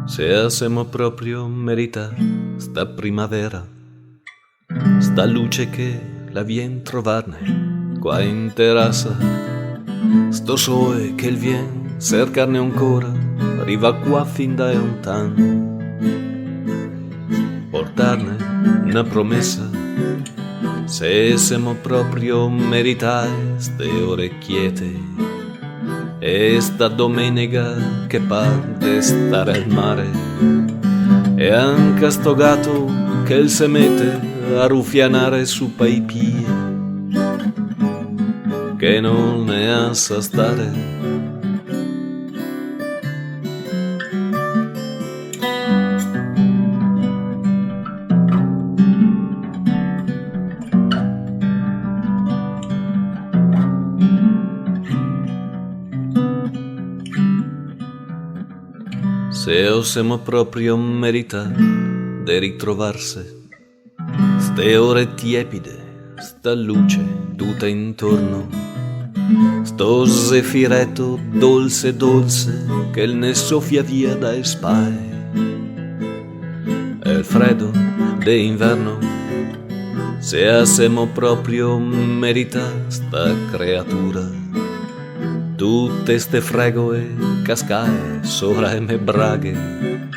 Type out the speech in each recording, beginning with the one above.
Se hacemos proprio merita sta primavera, sta luce che la vien trovarne qua in terrazza, sto sole che il vien cercarne ancora, arriva qua fin da lontano, portarne una promessa. Se hacemos proprio merita ste ore quiete, e sta domenica che parte stare al mare, e anche sto gatto che il se mette a ruffianare su pei piedi, che non ne ha sa stare. Se osemo proprio merita de ritrovarse, ste ore tiepide, sta luce tutta intorno, sto zefiretto dolce dolce che ne soffia via dai spae, e il freddo de inverno. Se osemo proprio merita sta creatura, tutte ste fregoe cascae sopra e me braghe,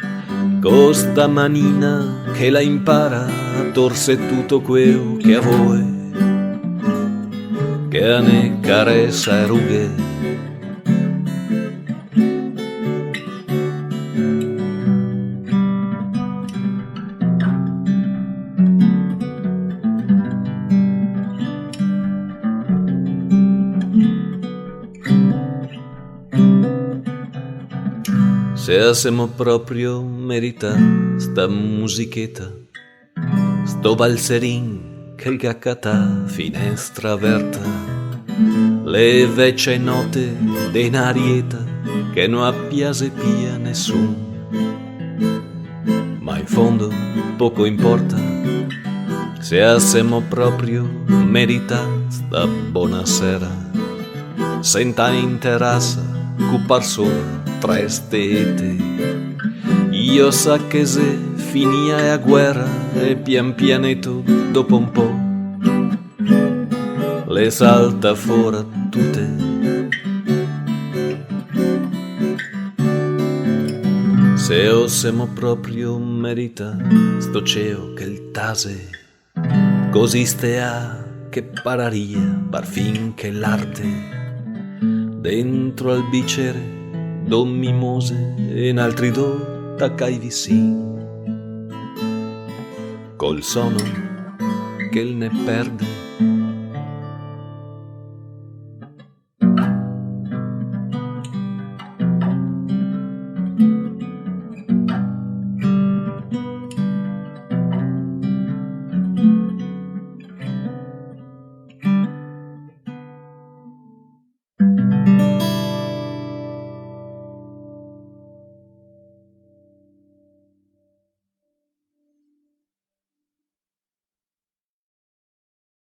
costa manina che la impara a torse tutto quello che a voi, che a ne caressa e rughe. Se hacemos proprio merita sta musichetta, sto valserin che il gaccata finestra aperta, le vecchie note de n'arieta che non appiase pia nessun, ma in fondo poco importa. Se hacemos proprio merita sta buonasera, senta in terrazza cupar sopra tre stette. Io sa che se finia la guerra e pian pianetto dopo un po' le salta fuori tutte. Se osemo proprio merita sto cielo che il tase così stea che pararia par fin che l'arte dentro al bicere do mimose e in altri do taccai vicin, col sonno che il ne perde